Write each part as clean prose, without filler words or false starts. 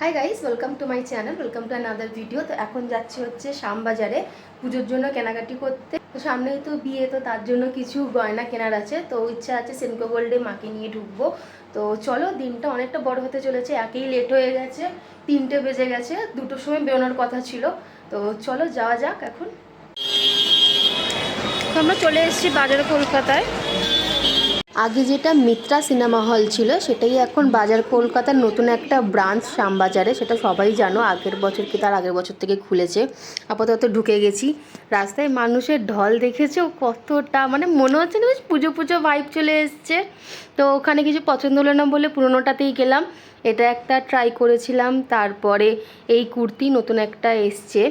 Hi guys, welcome to my channel, welcome to another video. তো এখন যাচ্ছি হচ্ছে শ্যামবাজারে পুজোর জন্য কেনাকাটি করতে। তো সামনেই তো বিয়ে, তো তার জন্য কিছু গয়না কেনার আছে। তো ইচ্ছা আছে সেনকো গোল্ডে মাকে নিয়ে ঢুকবো। তো চলো, দিনটা অনেকটা বড় হতে চলেছে, একেই লেট হয়ে গেছে, 3টে বেজে গেছে, 2টোর সময় বেরোনোর কথা ছিল। তো চলো যাওয়া যাক এখন। তো আমরা চলে এসেছি বাজার কলকাতায়। আগে যেটা মিত্রা সিনেমা হল ছিল সেটাই এখন বাজার কলকাতার নতুন একটা ব্রাঞ্চ শ্যামবাজারে, সেটা সবাই জানো। আগের বছর কি তার আগের বছর থেকে খুলেছে। আপাতত ঢুকে গেছি। রাস্তায় মানুষের ঢল দেখেছো কতটা, মানে মনে হচ্ছে না পুজো পুজো ভাইব চলে এসছে। তো ওখানে কিছু পছন্দ হলো না বলে পুরোনোটাতেই গেলাম। এটা একটা ট্রাই করেছিলাম, তারপরে এই কুর্তি নতুন একটা এসছে,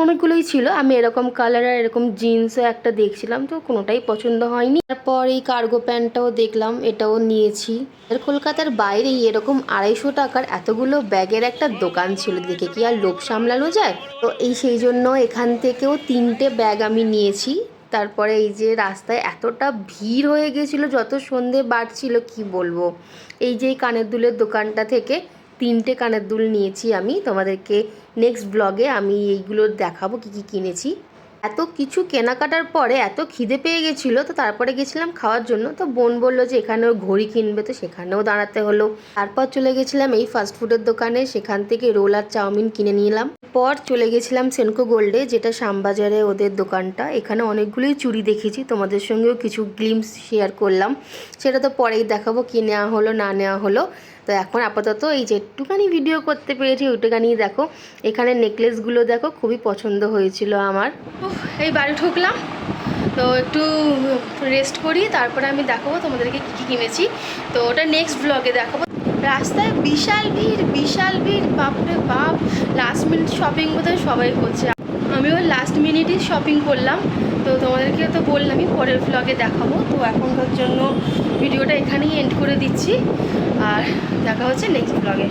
অনেকগুলোই ছিল। আমি এরকম কালার আর এরকম জিন্সও একটা দেখছিলাম, তো কোনোটাই পছন্দ হয়নি। তারপর এই কার্গো প্যান্টটাও দেখলাম, এটাও নিয়েছি। আর কলকাতার বাইরে এরকম 250 টাকার এতগুলো ব্যাগের একটা দোকান ছিল, দেখে কি আর লোভ সামলানো যায়। তো সেই জন্য এখান থেকেও 3টে ব্যাগ আমি নিয়েছি। তারপরে এই যে রাস্তায় এতটা ভিড় হয়ে গেছিলো যত সন্ধে বাড়ছিল, কি বলবো। এই যে কানের দুলের দোকানটা থেকে 3টে কানের দুল নিয়েছি আমি। তোমাদেরকে নেক্সট ব্লগে আমি এইগুলো দেখাবো কি কি কিনেছি। এত কিছু কেনাকাটার পরে এত খিদে পেয়ে গেছিলো, তো তারপরে গেছিলাম খাওয়ার জন্য। তো বোন বললো যে এখানেও ঘড়ি কিনবে, তো সেখানেও দাঁড়াতে হলো। তারপর চলে গেছিলাম এই ফাস্টফুডের দোকানে, সেখান থেকে রোল আর চাউমিন কিনে নিলাম। পর চলে গেছিলাম সেনকো গোল্ডে, যেটা শ্যামবাজারে ওদের দোকানটা। এখানে অনেকগুলোই চুড়ি দেখেছি, তোমাদের সঙ্গেও কিছু গ্লিমস শেয়ার করলাম। সেটা তো পরেই দেখাবো কি নেওয়া হলো না নেওয়া হলো। তো এখন আপাতত এই যে একটুখানি ভিডিও করতে পেরেছি ওইটুখানি দেখো। এখানে নেকলেসগুলো দেখো, খুবই পছন্দ হয়েছিল আমার। এই বাড়ি ঢুকলাম, তো একটু রেস্ট করি, তারপরে আমি দেখাবো তোমাদেরকে কী কী কিনেছি। তো ওটা নেক্সট ব্লগে দেখাবো। রাস্তায় বিশাল ভিড়, বাপরে বাপ। লাস্ট মিনিট শপিং বোধহয় সবাই করছে, আমিও লাস্ট মিনিটই শপিং করলাম। তো তোমাদেরকে তো বললামই পরের ব্লগে দেখাবো। তো এখনকার জন্য ভিডিওটা এখানেই এন্ড করে দিচ্ছি, আর দেখা হচ্ছে নেক্সট ব্লগে।